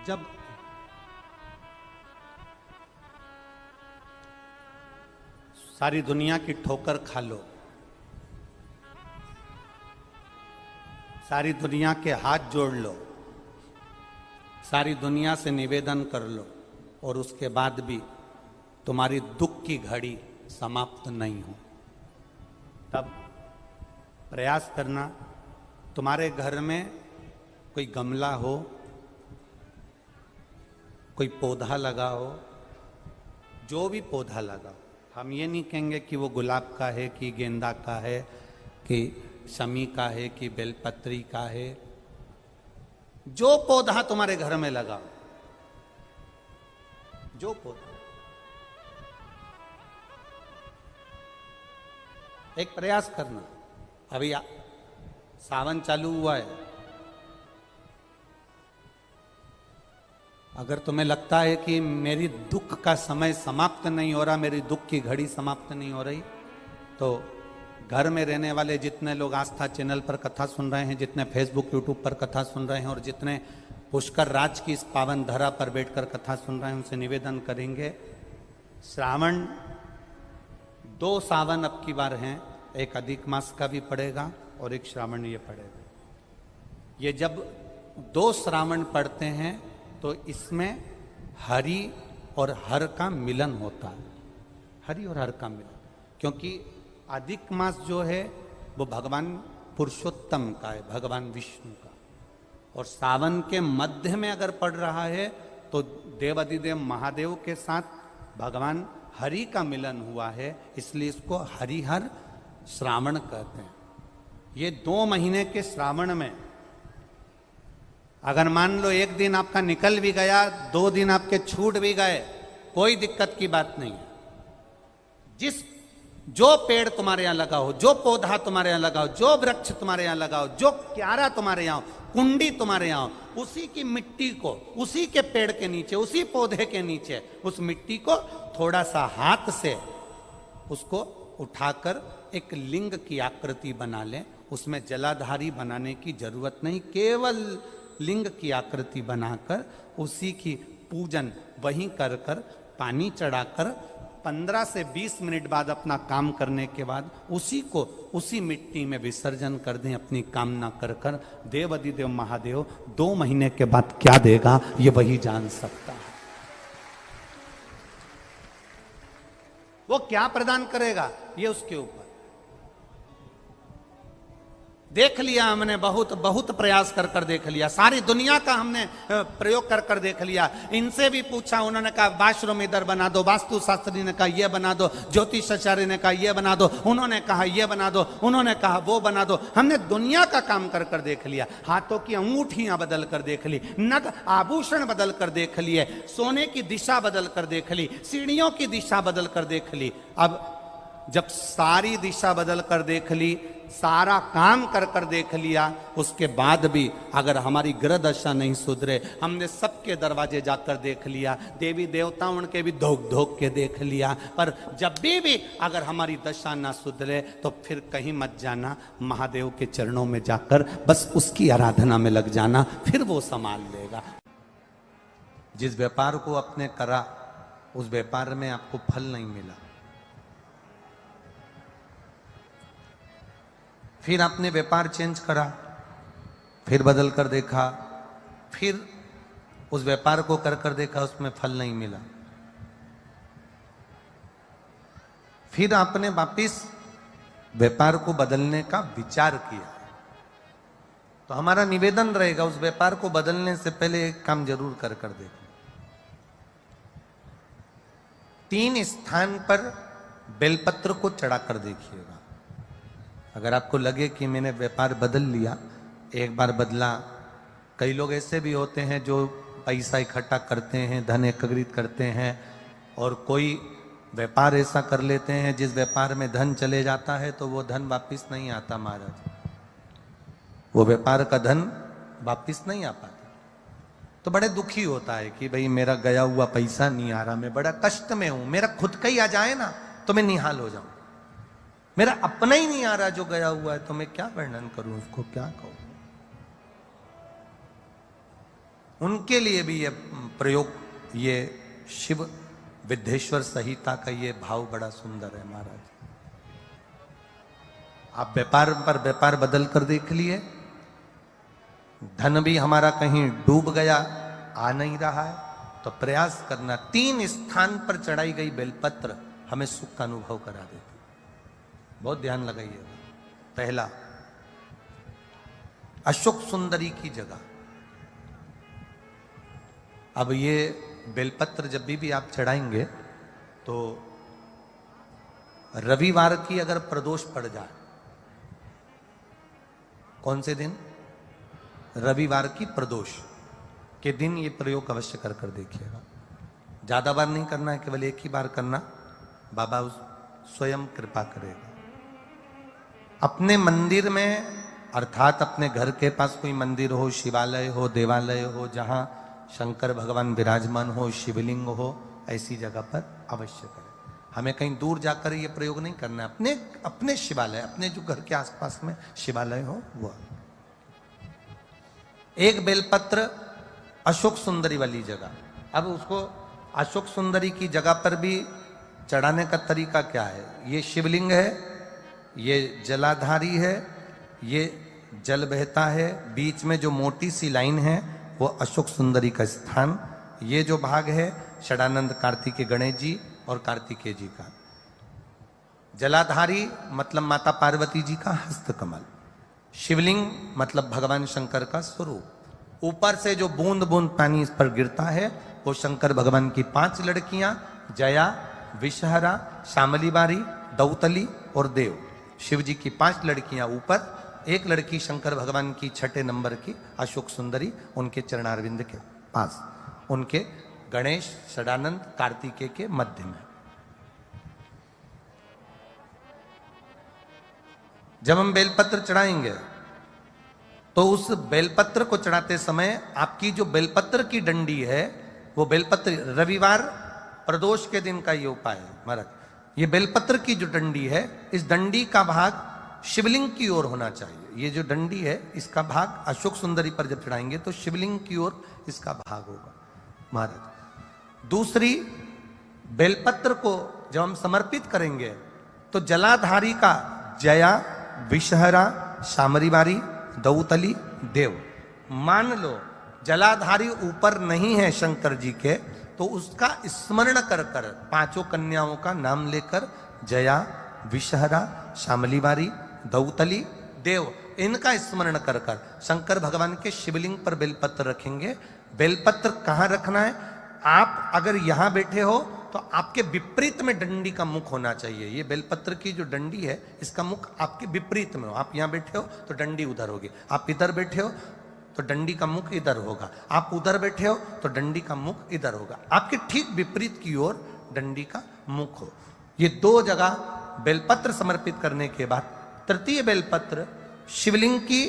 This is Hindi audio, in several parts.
जब सारी दुनिया की ठोकर खा लो, सारी दुनिया के हाथ जोड़ लो, सारी दुनिया से निवेदन कर लो और उसके बाद भी तुम्हारी दुख की घड़ी समाप्त नहीं हो, तब प्रयास करना। तुम्हारे घर में कोई गमला हो, कोई पौधा लगा हो, जो भी पौधा लगा, हम ये नहीं कहेंगे कि वो गुलाब का है कि गेंदा का है कि शमी का है कि बेलपत्री का है। जो पौधा तुम्हारे घर में लगा, जो पौधा, एक प्रयास करना। अभी सावन चालू हुआ है, अगर तुम्हें लगता है कि मेरी दुख का समय समाप्त नहीं हो रहा, मेरी दुख की घड़ी समाप्त नहीं हो रही, तो घर में रहने वाले जितने लोग आस्था चैनल पर कथा सुन रहे हैं, जितने फेसबुक यूट्यूब पर कथा सुन रहे हैं और जितने पुष्कर राज की इस पावन धरा पर बैठकर कथा सुन रहे हैं, उनसे निवेदन करेंगे, श्रावण 2 सावन अब की बार हैं, एक अधिक मास का भी पड़ेगा और एक श्रावण ये पड़ेगा। ये जब 2 श्रावण पड़ते हैं तो इसमें हरि और हर का मिलन होता है, हरि और हर का मिलन, क्योंकि अधिक मास जो है वो भगवान पुरुषोत्तम का है, भगवान विष्णु का, और सावन के मध्य में अगर पड़ रहा है तो देवाधिदेव महादेव के साथ भगवान हरि का मिलन हुआ है, इसलिए इसको हरिहर श्रावण कहते हैं। ये 2 महीने के श्रावण में अगर मान लो एक दिन आपका निकल भी गया, 2 दिन आपके छूट भी गए, कोई दिक्कत की बात नहीं है। जो पेड़ तुम्हारे यहां लगा हो, जो पौधा तुम्हारे यहां लगा हो, जो वृक्ष तुम्हारे यहां लगा हो, जो क्यारा तुम्हारे यहां हो, कुंडी तुम्हारे यहां हो, उसी की मिट्टी को, उसी के पेड़ के नीचे, उसी पौधे के नीचे, उस मिट्टी को थोड़ा सा हाथ से उसको उठाकर एक लिंग की आकृति बना लें। उसमें जलाधारी बनाने की जरूरत नहीं, केवल लिंग की आकृति बनाकर उसी की पूजन वहीं कर कर पानी चढ़ाकर 15 से 20 मिनट बाद अपना काम करने के बाद उसी को उसी मिट्टी में विसर्जन कर दें, अपनी कामना कर कर। देवाधिदेव महादेव 2 महीने के बाद क्या देगा ये वही जान सकता है। वो क्या प्रदान करेगा ये उसके ऊपर। देख लिया हमने, बहुत बहुत प्रयास कर कर देख लिया, सारी दुनिया का हमने प्रयोग कर कर देख लिया। इनसे भी पूछा, उन्होंने कहा वाशरूम इधर बना दो, वास्तु शास्त्री ने कहा ये बना दो, ज्योतिषाचार्य ने कहा ये बना दो, उन्होंने कहा ये बना दो, उन्होंने कहा वो बना दो। हमने दुनिया का काम कर कर देख लिया, हाथों की अंगूठियां बदल कर देख ली, नग आभूषण बदल कर देख लिए, सोने की दिशा बदल कर देख ली, सीढ़ियों की दिशा बदल कर देख ली। अब जब सारी दिशा बदल कर देख ली, सारा काम कर कर देख लिया, उसके बाद भी अगर हमारी ग्रह दशा नहीं सुधरे, हमने सबके दरवाजे जाकर देख लिया, देवी देवताओं के भी धोख धोख के देख लिया, पर जब भी अगर हमारी दशा ना सुधरे तो फिर कहीं मत जाना, महादेव के चरणों में जाकर बस उसकी आराधना में लग जाना, फिर वो संभाल लेगा। जिस व्यापार को आपने करा उस व्यापार में आपको फल नहीं मिला, फिर आपने व्यापार चेंज करा, फिर बदल कर देखा, फिर उस व्यापार को कर कर देखा, उसमें फल नहीं मिला, फिर आपने वापिस व्यापार को बदलने का विचार किया, तो हमारा निवेदन रहेगा उस व्यापार को बदलने से पहले एक काम जरूर कर कर देखो। 3 स्थान पर बेलपत्र को चढ़ाकर देखिएगा। अगर आपको लगे कि मैंने व्यापार बदल लिया, एक बार बदला, कई लोग ऐसे भी होते हैं जो पैसा इकट्ठा करते हैं, धन एकत्रित करते हैं, और कोई व्यापार ऐसा कर लेते हैं जिस व्यापार में धन चले जाता है तो वो धन वापस नहीं आता महाराज, वो व्यापार का धन वापस नहीं आ पाता। तो बड़े दुखी होता है कि भाई मेरा गया हुआ पैसा नहीं आ रहा, मैं बड़ा कष्ट में हूं, मेरा खुद का ही आ जाए ना तो मैं निहाल हो जाऊं, मेरा अपना ही नहीं आ रहा जो गया हुआ है, तो मैं क्या वर्णन करूं, उसको क्या कहूं। उनके लिए भी ये प्रयोग, ये शिव विद्येश्वर संहिता का ये भाव बड़ा सुंदर है महाराज। आप व्यापार पर व्यापार बदल कर देख लिए, धन भी हमारा कहीं डूब गया, आ नहीं रहा है, तो प्रयास करना। 3 स्थान पर चढ़ाई गई बेलपत्र हमें सुख का अनुभव करा देती, बहुत ध्यान लगाइएगा। पहला, अशोक सुंदरी की जगह। अब ये बेलपत्र जब भी आप चढ़ाएंगे तो रविवार की अगर प्रदोष पड़ जाए, कौन से दिन? रविवार की प्रदोष के दिन ये प्रयोग अवश्य कर कर देखिएगा। ज्यादा बार नहीं करना है, केवल एक ही बार करना, बाबा स्वयं कृपा करेगा। अपने मंदिर में, अर्थात अपने घर के पास कोई मंदिर हो, शिवालय हो, देवालय हो, जहां शंकर भगवान विराजमान हो, शिवलिंग हो, ऐसी जगह पर अवश्य करें। हमें कहीं दूर जाकर ये प्रयोग नहीं करना है, अपने अपने शिवालय, अपने जो घर के आसपास में शिवालय हो वो। एक बेलपत्र अशोक सुंदरी वाली जगह। अब उसको अशोक सुंदरी की जगह पर भी चढ़ाने का तरीका क्या है? ये शिवलिंग है, ये जलाधारी है, ये जल बहता है, बीच में जो मोटी सी लाइन है वो अशोक सुंदरी का स्थान। ये जो भाग है षडानंद कार्तिकेय गणेश जी और कार्तिकेय जी का। जलाधारी मतलब माता पार्वती जी का हस्तकमल, शिवलिंग मतलब भगवान शंकर का स्वरूप। ऊपर से जो बूंद बूंद पानी इस पर गिरता है वो शंकर भगवान की 5 लड़कियां, जया, विषहरा, शामली बारी, दौतली और देव। शिव जी की 5 लड़कियां ऊपर, एक लड़की शंकर भगवान की 6 नंबर की अशोक सुंदरी उनके चरणारविंद के पास, उनके गणेश, षडानंद, कार्तिकेय के मध्य में। जब हम बेलपत्र चढ़ाएंगे तो उस बेलपत्र को चढ़ाते समय आपकी जो बेलपत्र की डंडी है वो बेलपत्र, रविवार प्रदोष के दिन का ये उपाय है महाराज। ये बेलपत्र की जो डंडी है, इस डंडी का भाग शिवलिंग की ओर होना चाहिए। ये जो डंडी है इसका भाग अशोक सुंदरी पर जब चढ़ाएंगे तो शिवलिंग की ओर इसका भाग होगा महाराज। दूसरी, बेलपत्र को जब हम समर्पित करेंगे तो जलाधारी का जया, विषहरा, शामरी बारी, दौतली, देव। मान लो जलाधारी ऊपर नहीं है शंकर जी के, तो उसका स्मरण कर कर 5 कन्याओं का नाम लेकर जया, विषहरा, शामली बारी, दौतली, देव, इनका स्मरण कर कर शंकर भगवान के शिवलिंग पर बेलपत्र रखेंगे। बेलपत्र कहां रखना है? आप अगर यहां बैठे हो तो आपके विपरीत में डंडी का मुख होना चाहिए। ये बेलपत्र की जो डंडी है इसका मुख आपके विपरीत में हो। आप यहां बैठे हो तो डंडी उधर होगी, आप इधर बैठे हो तो डंडी का मुख इधर होगा, आप उधर बैठे हो तो डंडी का मुख इधर होगा। आपके ठीक विपरीत की ओर डंडी का मुख हो। ये 2 जगह बेलपत्र समर्पित करने के बाद तृतीय बेलपत्र शिवलिंग की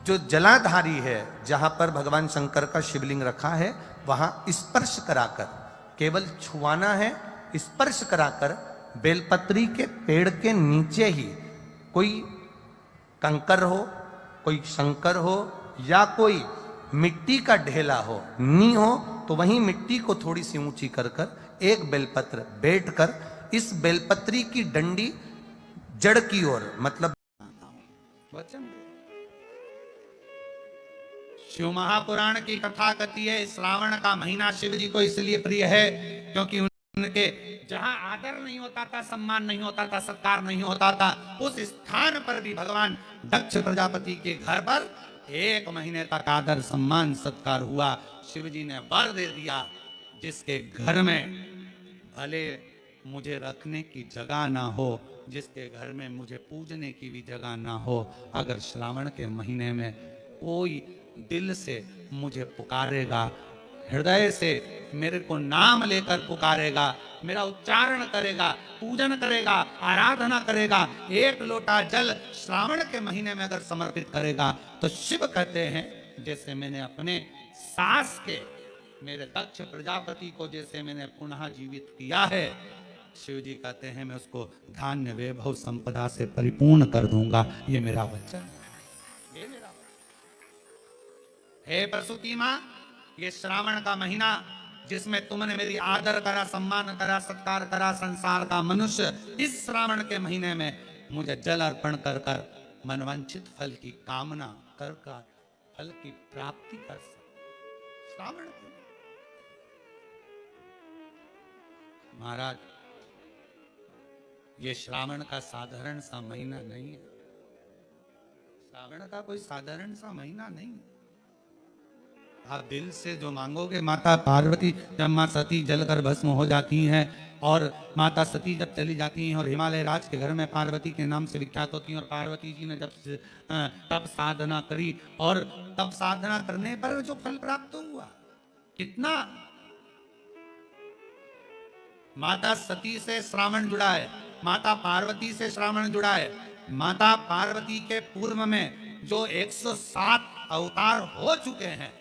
जो जलाधारी है, जहां पर भगवान शंकर का शिवलिंग रखा है, वहां स्पर्श कराकर, केवल छुआना है, स्पर्श कराकर बेलपत्री के पेड़ के नीचे ही कोई कंकर हो, कोई शंकर हो या कोई मिट्टी का ढेला हो, नी हो, तो वहीं मिट्टी को थोड़ी सी ऊंची कर कर एक बेलपत्र बैठकर इस बेलपत्री की डंडी जड़ की ओर, मतलब वचन। शिव महापुराण की कथा कहती है श्रावण का महीना शिव जी को इसलिए प्रिय है क्योंकि उनके जहां आदर नहीं होता था, सम्मान नहीं होता था, सत्कार नहीं होता था, उस स्थान पर भी भगवान दक्ष प्रजापति के घर पर 1 महीने तक आदर, सम्मान, सत्कार हुआ। शिव जी ने वर दे दिया, जिसके घर में भले मुझे रखने की जगह ना हो, जिसके घर में मुझे पूजने की भी जगह ना हो, अगर श्रावण के महीने में कोई दिल से मुझे पुकारेगा, हृदय से मेरे को नाम लेकर पुकारेगा, मेरा उच्चारण करेगा, पूजन करेगा, आराधना करेगा, 1 लोटा जल श्रावण के महीने में अगर समर्पित करेगा, तो शिव कहते हैं जैसे मैंने अपने सास के, मेरे दक्ष प्रजापति को जैसे मैंने पुनः जीवित किया है, शिव जी कहते हैं मैं उसको धान्य, वैभव, संपदा से परिपूर्ण कर दूंगा। ये मेरा वचन, ये मेरा वचन। हे प्रसूति मां, ये श्रावण का महीना जिसमें तुमने मेरी आदर करा, सम्मान करा, सत्कार करा, संसार का मनुष्य इस श्रावण के महीने में मुझे जल अर्पण कर कर मनवांछित फल की कामना कर कर फल की प्राप्ति कर सकते। श्रावण महाराज, ये श्रावण का साधारण सा महीना नहीं है। श्रावण का कोई साधारण सा महीना नहीं है। आप दिल से जो मांगोगे, माता पार्वती जब मां सती जलकर भस्म हो जाती हैं और माता सती जब चली जाती हैं और हिमालय राज के घर में पार्वती के नाम से विख्यात होती हैं, और पार्वती जी ने जब तब साधना करी और तब साधना करने पर जो फल प्राप्त हुआ, कितना माता सती से श्रावण जुड़ा है, माता पार्वती से श्रावण जुड़ा है। माता पार्वती के पूर्व में जो 107 अवतार हो चुके हैं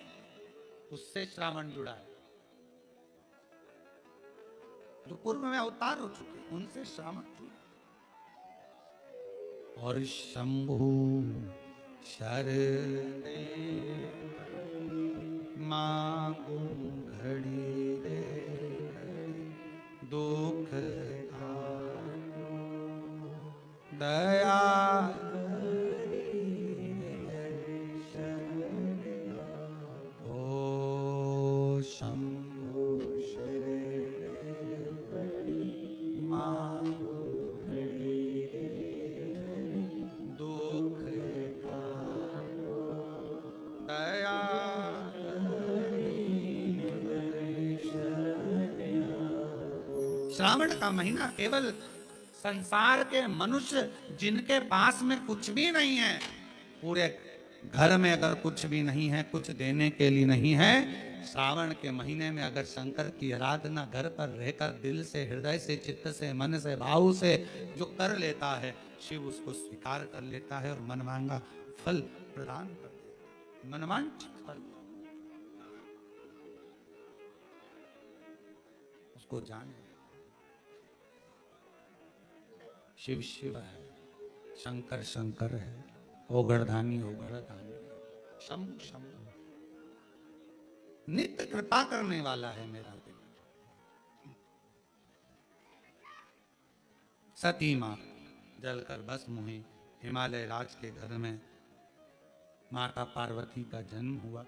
उससे श्रावण जुड़ा है। जो पूर्व में अवतार हो चुके उनसे श्रावण जुड़ा। और शंभु शरणे मांगू घड़ी रे दुख दया ओ शंभु दुख दया श्रावण का महीना केवल संसार के मनुष्य जिनके पास में कुछ भी नहीं है, पूरे घर में अगर कुछ भी नहीं है, कुछ देने के लिए नहीं है, श्रावण के महीने में अगर शंकर की आराधना घर पर रहकर दिल से, हृदय से, चित्त से, मन से, भाव से जो कर लेता है, शिव उसको स्वीकार कर लेता है और मन मांगा फल प्रदान कर देता है। मनवांछित फल उसको जाने। शिव शिव है, शंकर शंकर है, ओगरधानी ओगरधानी, शंभु शंभु, नित्य कृपा करने वाला है मेरा दिल। सती मां जलकर भस्म हुई। हिमालय राज के घर में माता पार्वती का जन्म हुआ।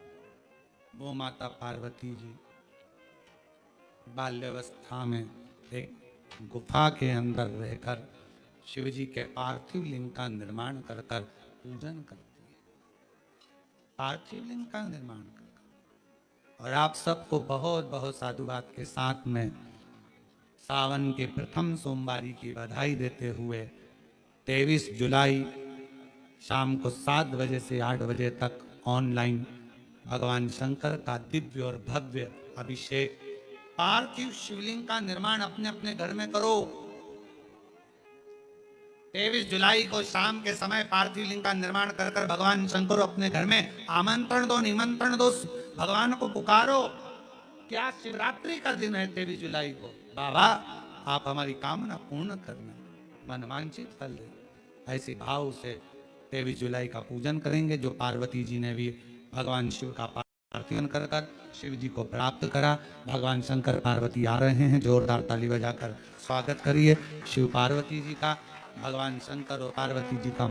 वो माता पार्वती जी बाल्यावस्था में एक गुफा के अंदर रहकर शिव जी के पार्थिव लिंग का निर्माण कर कर पूजन करती है। पार्थिव लिंग का निर्माण कर। और आप सबको बहुत बहुत साधुवाद के साथ में सावन के प्रथम सोमवारी की बधाई देते हुए 23 जुलाई शाम को 7 बजे से 8 बजे तक ऑनलाइन भगवान शंकर का दिव्य और भव्य अभिषेक, पार्थिव शिवलिंग का निर्माण अपने अपने घर में करो। 23 जुलाई को शाम के समय पार्थिव लिंग का निर्माण कर कर भगवान शंकर अपने घर में आमंत्रण दो, निमंत्रण दो, भगवान को पुकारो। क्या शिवरात्रि का दिन है 23 जुलाई को? बाबा आप हमारी कामना पूर्ण करना, मनवांछित फल दे। ऐसे भाव से 23 जुलाई का पूजन करेंगे। जो पार्वती जी ने भी भगवान शिव का पार्थिवन कर कर शिव जी को प्राप्त करा। भगवान शंकर पार्वती आ रहे हैं, जोरदार ताली बजाकर स्वागत करिए शिव पार्वती जी का। भगवान शंकर और पार्वती जी का